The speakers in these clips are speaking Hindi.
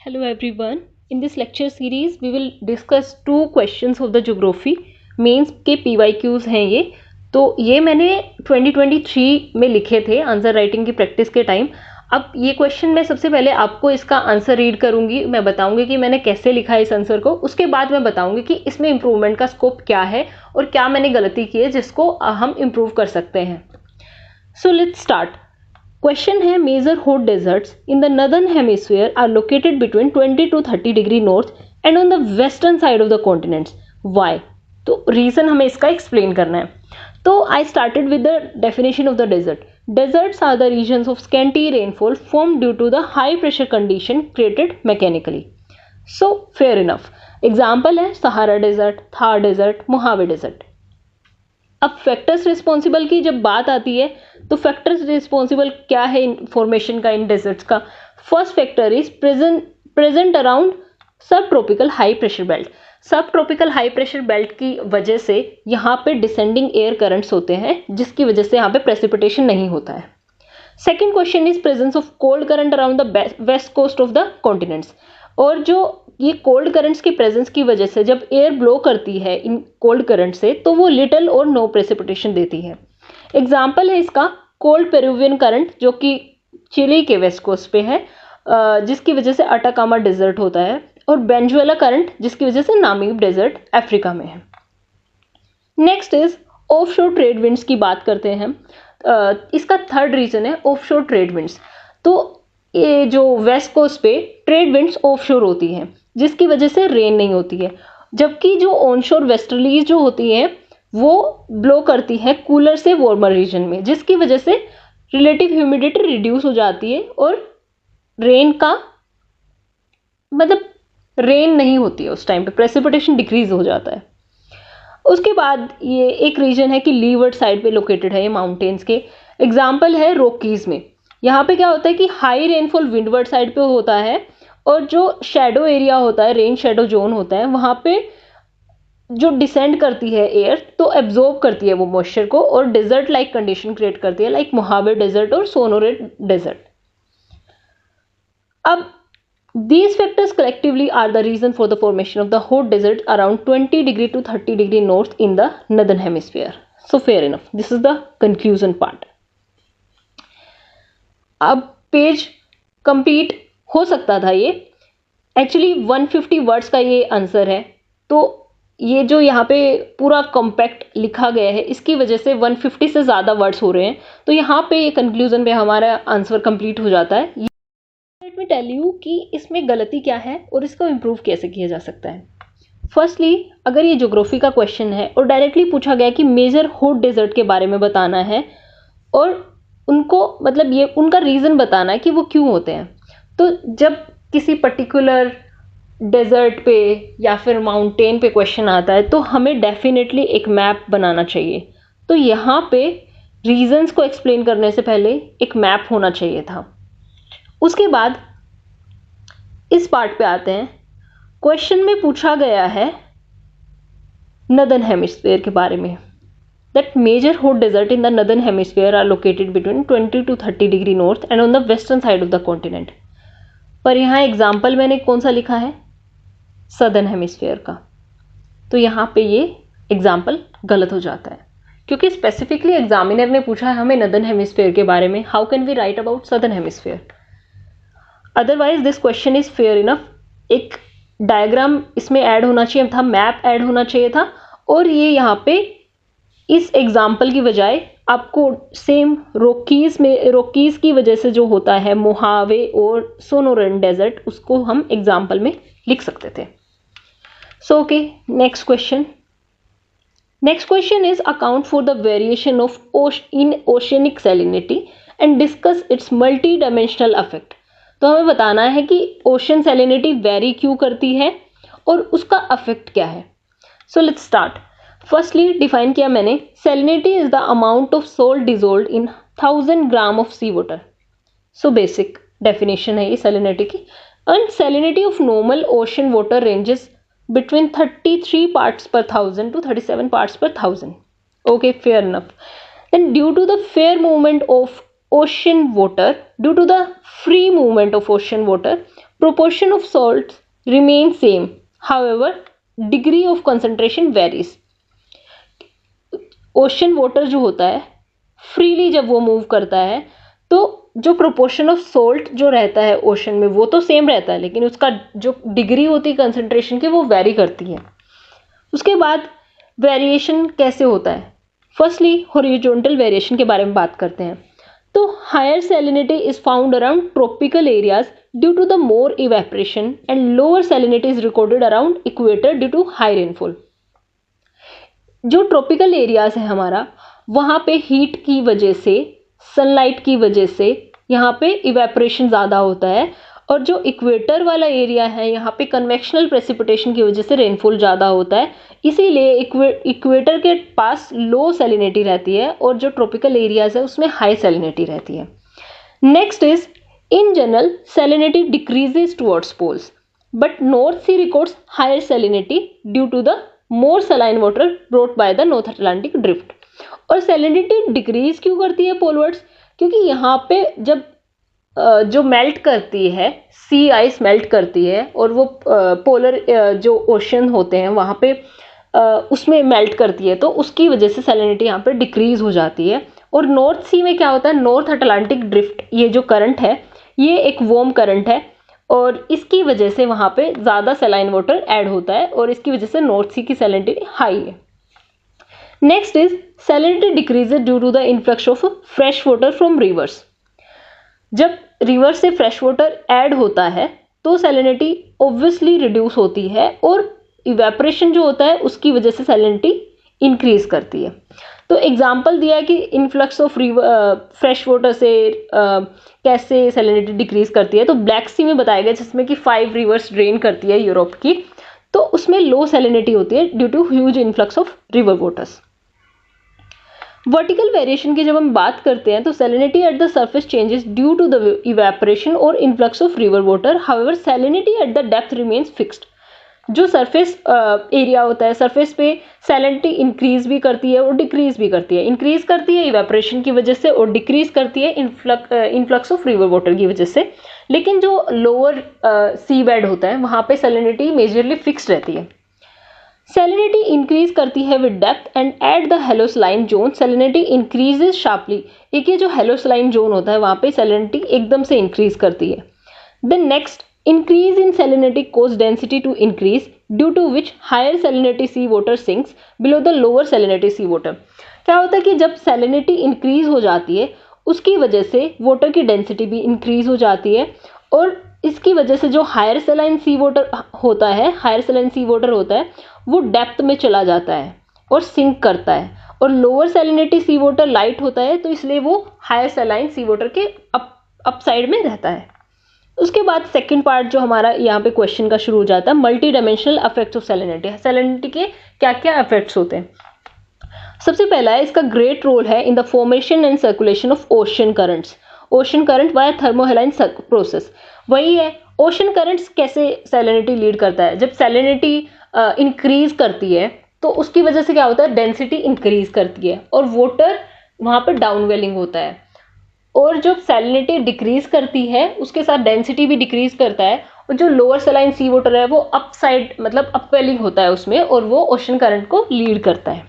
Hello everyone. In this lecture series we will discuss two questions of the geography. Mains के PYQs हैं ये. तो ये मैंने 2023 में लिखे थे आंसर राइटिंग की प्रैक्टिस के टाइम. अब ये क्वेश्चन मैं सबसे पहले आपको इसका आंसर रीड करूंगी, मैं बताऊंगी कि मैंने कैसे लिखा है इस आंसर को. उसके बाद मैं बताऊंगी कि इसमें इम्प्रूवमेंट का स्कोप क्या है और क्या मैंने गलती की है जिसको हम इम्प्रूव कर सकते हैं. So let's start. क्वेश्चन है major hot deserts in the northern hemisphere are located between 20 to 30 degree north and on the western side of the continents. Why? तो रीजन हमें इसका एक्सप्लेन करना है. तो I started with the definition of the desert. Deserts are the regions of scanty rainfall form due to the high pressure condition created mechanically. So fair enough. Example है सहारा desert, Thar desert, Mojave desert. अब फैक्टर्स रिस्पॉन्सिबल की जब बात आती है तो फैक्टर्स रिस्पॉन्सिबल क्या है इन फॉर्मेशन का, इन डेजर्ट्स का. First factor is present around सब ट्रॉपिकल हाई प्रेशर बेल्ट. सब ट्रॉपिकल हाई प्रेशर बेल्ट की वजह से यहाँ पे डिसेंडिंग एयर करंट्स होते हैं जिसकी वजह से यहाँ पे प्रेसिपिटेशन नहीं होता है. Second question is presence of cold current around the west coast of the continents. और जो ये कोल्ड करंट्स की प्रेजेंस की वजह से जब एयर ब्लो करती है इन कोल्ड करंट से तो वो लिटिल और नो प्रेसिपिटेशन देती है. एग्जाम्पल है इसका कोल्ड पेरुवियन करंट जो कि चिली के वेस्ट कोस्ट पे है, जिसकी वजह से अटाकामा डेजर्ट होता है, और बेंजुएला करंट जिसकी वजह से नामीब डेजर्ट अफ्रीका में है. Next is offshore trade winds की बात करते हैं. इसका थर्ड रीजन है ऑफशोर ट्रेड विंड्स. तो ये जो वेस्ट कोस्ट पे ट्रेड विंड्स ऑफशोर होती हैं जिसकी वजह से रेन नहीं होती है, जबकि जो ऑनशोर वेस्टर्लीज जो होती हैं वो ब्लो करती है कूलर से वार्मर रीजन में, जिसकी वजह से रिलेटिव ह्यूमिडिटी रिड्यूस हो जाती है और रेन का मतलब रेन नहीं होती है उस टाइम पे, प्रेसिपिटेशन डिक्रीज हो जाता है. उसके बाद ये एक रीजन है कि लीवर्ड साइड पे लोकेटेड है ये माउंटेन्स के. एग्जाम्पल है रॉकीज में. यहाँ पे क्या होता है कि हाई रेनफॉल विंडवर्ड साइड पे होता है और जो शेडो एरिया होता है, रेन शेडो जोन होता है, वहाँ पे जो डिसेंड करती है एयर तो एब्जॉर्ब करती है वो मॉइस्चर को और डेजर्ट लाइक कंडीशन क्रिएट करती है, लाइक मोहावे डेजर्ट और सोनोरे डेजर्ट. अब these factors collectively are the reason for the formation of the hot desert around 20 degree to 30 degree north in the northern hemisphere. So fair enough. This is the conclusion part. अब पेज कंप्लीट हो सकता था ये. एक्चुअली 150 वर्ड्स का ये आंसर है, तो ये जो यहाँ पे पूरा कॉम्पैक्ट लिखा गया है इसकी वजह से 150 से ज़्यादा वर्ड्स हो रहे हैं. तो यहाँ पे ये कंक्लूजन पे हमारा आंसर कंप्लीट हो जाता है. लेट मी टेल यू कि इसमें गलती क्या है और इसको इम्प्रूव कैसे किया जा सकता है. फर्स्टली, अगर ये ज्योग्राफी का क्वेश्चन है और डायरेक्टली पूछा गया कि मेजर हॉट डेजर्ट के बारे में बताना है और उनको मतलब ये उनका रीज़न बताना है कि वो क्यों होते हैं, तो जब किसी पर्टिकुलर डेजर्ट पे या फिर माउंटेन पे क्वेश्चन आता है तो हमें डेफिनेटली एक मैप बनाना चाहिए. तो यहाँ पे रीजंस को एक्सप्लेन करने से पहले एक मैप होना चाहिए था. उसके बाद इस पार्ट पे आते हैं. क्वेश्चन में पूछा गया है नदर्न हेमिस्फीयर के बारे में, that major hot desert in the northern hemisphere are located between 20 to 30 degree north and on the western side of the continent. पर यहाँ एग्जाम्पल मैंने कौन सा लिखा है, सदर्न हेमिस्फीयर का. तो यहाँ पे ये एग्जाम्पल गलत हो जाता है क्योंकि स्पेसिफिकली एग्जामिनर ने पूछा है हमें नदर्न हेमिस्फीयर के बारे में. How can we write about southern hemisphere? Otherwise this question is fair enough. एक डायग्राम इसमें ऐड होना चाहिए था, मैप ऐड होना चाहिए था, और ये यहाँ पे इस एग्जाम्पल की बजाय आपको सेम रॉकीज की वजह से जो होता है मोहावे और सोनोरन डेजर्ट, उसको हम एग्जाम्पल में लिख सकते थे. So okay, next question. Next question is account for the variation of in oceanic salinity and discuss it's multi dimensional affect. तो हमें बताना है कि ओशन सैलिनिटी वेरी क्यों करती है और उसका अफेक्ट क्या है. So let's start. Firstly define किया मैंने, salinity is the amount of salt dissolve in 1000 gram of sea water. So basic definition है ये सैलिनिटी की. And salinity of normal ocean water ranges between 33 parts per 1000 to 37 parts per 1000. Okay, fair enough. Then due to the fair movement of ocean water, due to the free movement of ocean water, Proportion of salts remain same, however degree of concentration varies. Ocean water जो होता है फ्रीली जब वो मूव करता है तो जो प्रोपोर्शन ऑफ सोल्ट जो रहता है ओशन में वो तो सेम रहता है, लेकिन उसका जो डिग्री होती है कंसंट्रेशन की वो वेरी करती है. उसके बाद वेरिएशन कैसे होता है. फर्स्टली हॉरिजॉन्टल वेरिएशन के बारे में बात करते हैं. तो higher salinity is found around tropical areas due to the more evaporation and lower salinity is recorded around equator due to high rainfall. जो ट्रॉपिकल एरियाज है हमारा, वहाँ पे हीट की वजह से, सनलाइट की वजह से यहाँ पे इवेपोरेशन ज़्यादा होता है, और जो इक्वेटर वाला एरिया है यहाँ पे कन्वेक्शनल प्रेसिपिटेशन की वजह से रेनफॉल ज़्यादा होता है. इसीलिए इक्वेटर के पास लो सैलिनिटी रहती है और जो ट्रॉपिकल एरियाज है उसमें हाई सैलिनिटी रहती है. Next is in general salinity decreases towards poles, but north sea records higher salinity due to the more saline water brought by the north Atlantic drift. और सैलिनिटी डिक्रीज क्यों करती है पोलवर्ड्स? क्योंकि यहाँ पे जब जो मेल्ट करती है, सी आइस मेल्ट करती है और वो पोलर जो ओशन होते हैं वहाँ पे उसमें मेल्ट करती है, तो उसकी वजह से सैलिनिटी यहाँ पे डिक्रीज हो जाती है. और नॉर्थ सी में क्या होता है, नॉर्थ अटलांटिक ड्रिफ्ट, ये जो करंट है ये एक वार्म करंट है और इसकी वजह से वहाँ पे ज़्यादा सलाइन वाटर ऐड होता है और इसकी वजह से नॉर्थ सी की सैलिनिटी हाई है. Next is salinity decreases due to the influx of fresh water from rivers. जब रिवर से फ्रेश वाटर ऐड होता है तो सैलिनिटी ऑब्वियसली रिड्यूस होती है और इवेपोरेशन जो होता है उसकी वजह से सैलिनिटी इंक्रीज करती है. तो एग्जाम्पल दिया है कि इन्फ्लक्स ऑफ फ्रेश वाटर से कैसे सैलिनिटी डिक्रीज करती है. तो ब्लैक सी में बताया गया जिसमें कि 5 रिवर्स ड्रेन करती है यूरोप की, तो उसमें लो सैलिनिटी होती है due to huge influx of river waters. Vertical variation की जब हम बात करते हैं तो salinity at the surface changes due to the evaporation और influx of river water, however salinity at the depth remains fixed. जो सरफेस एरिया होता है, सरफेस पे सैलिनिटी इंक्रीज भी करती है और डिक्रीज भी करती है. इंक्रीज करती है इवेपोरेशन की वजह से और डिक्रीज करती है इन्फ्लक्स ऑफ रिवर वाटर की वजह से. लेकिन जो लोअर सी बेड होता है वहाँ पे सैलिनिटी मेजरली फिक्स्ड रहती है. सैलिनिटी इंक्रीज करती है with depth and at the halocline zone salinity increases sharply. एक ये जो हेलोसलाइन जोन होता है वहाँ पे सैलिनिटी एकदम से इंक्रीज करती है. The next increase in salinity cause density to increase, due to which higher salinity sea water sinks below the lower salinity sea water. क्या होता है कि जब salinity increase हो जाती है उसकी वजह से water की density भी increase हो जाती है और इसकी वजह से जो higher saline sea water होता है, higher saline sea water होता है वो depth में चला जाता है और sink करता है, और lower salinity sea water light होता है तो इसलिए वो higher saline sea water के up side में रहता है. उसके बाद सेकंड पार्ट जो हमारा यहाँ पे क्वेश्चन का शुरू हो जाता है, multi dimensional effects of salinity. Salinity के क्या क्या इफेक्ट्स होते हैं. सबसे पहला है इसका ग्रेट रोल है in the formation and circulation of ocean currents. Ocean current via थर्मोहेलाइन process. वही है ओशन करंट्स कैसे सैलिनिटी लीड करता है. जब सैलिनिटी इंक्रीज करती है तो उसकी वजह से क्या होता है, डेंसिटी इंक्रीज करती है और वाटर वहाँ पर डाउनवेलिंग होता है. और जब सैलिनिटी डिक्रीज करती है उसके साथ डेंसिटी भी डिक्रीज करता है और जो लोअर सलाइन सी वाटर है वो अप साइड मतलब अपवेलिंग होता है उसमें और वो ओशन करंट को लीड करता है.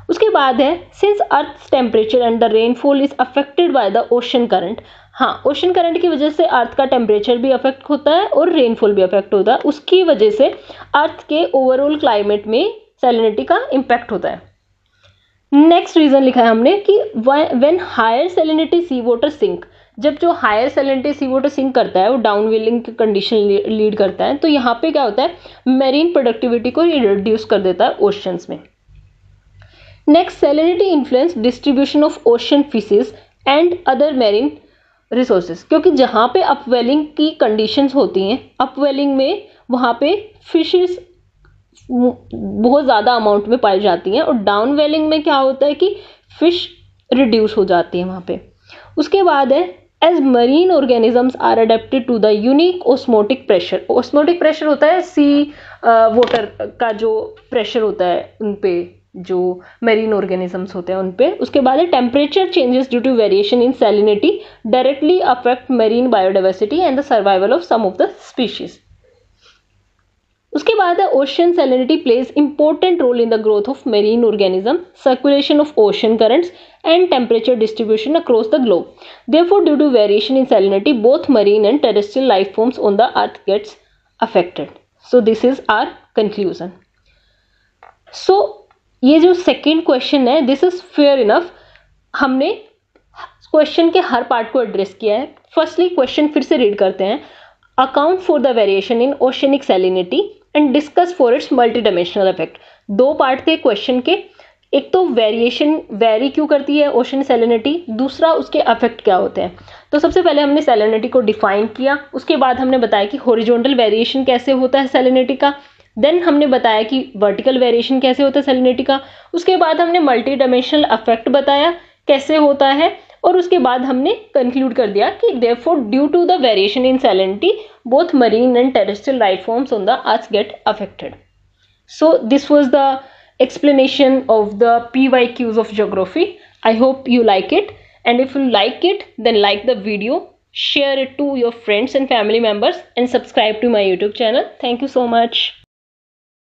उसके बाद है since earth temperature and the rainfall is affected by the ocean current. हाँ, ओशन करंट की वजह से अर्थ का टेम्परेचर भी अफेक्ट होता है और रेनफॉल भी अफेक्ट होता है. उसकी वजह से अर्थ के ओवरऑल क्लाइमेट में सैलिनिटी का इम्पैक्ट होता है. नेक्स्ट रीजन लिखा है हमने कि when higher salinity sea water sink, जब जो higher salinity sea water sink करता है वो डाउनवेलिंग की कंडीशन लीड करता है. तो यहाँ पे क्या होता है, मेरीन प्रोडक्टिविटी को रिड्यूस कर देता है ओशंस में. Next, salinity influence distribution of ocean fishes and other marine resources. क्योंकि जहाँ पे अपवेलिंग की कंडीशंस होती हैं, अपवेलिंग में वहाँ पे फिशेस बहुत ज़्यादा अमाउंट में पाई जाती हैं और डाउन वेलिंग में क्या होता है कि फिश रिड्यूस हो जाती है वहाँ पे. उसके बाद है as marine organisms are adapted to the unique osmotic pressure. Osmotic pressure होता है सी वाटर का जो प्रेशर होता है उन पे जो मेरीन ऑर्गेनिजम्स होते हैं उन पे। उसके बाद है temperature changes due to variation in salinity directly affect marine biodiversity and the survival of some of the species. उसके बाद है ocean salinity plays important role in the growth of marine organism, circulation of ocean currents and temperature distribution across the globe. Therefore, due to variation in salinity, both marine and terrestrial life forms on the earth gets affected. So this is our conclusion. So ये जो second question है, this is fair enough. हमने क्वेश्चन के हर पार्ट को एड्रेस किया है। फर्स्टली क्वेश्चन फिर से रीड करते हैं। Account for the variation in oceanic salinity and discuss for its multi dimensional effect. दो पार्ट थे क्वेश्चन के, एक तो वेरिएशन वेरी क्यों करती है ओशन सैलिनिटी, दूसरा उसके अफेक्ट क्या होते हैं। तो सबसे पहले हमने सैलिनिटी को डिफाइन किया, उसके बाद हमने बताया कि हॉरिजॉन्टल वेरिएशन कैसे होता है सैलिनिटी का, देन हमने बताया कि वर्टिकल वेरिएशन कैसे होता है सैलिनिटी का, उसके बाद हमने मल्टी डायमेंशनल अफेक्ट बताया कैसे होता है, और उसके बाद हमने कंक्लूड कर दिया कि therefore due to the variation in salinity both marine and terrestrial life forms on the earth get affected. So this was the explanation of the PYQs of geography. I hope you like it, and if you like it, then like the video, share it to your friends and family members, and subscribe to my YouTube channel. Thank you so much.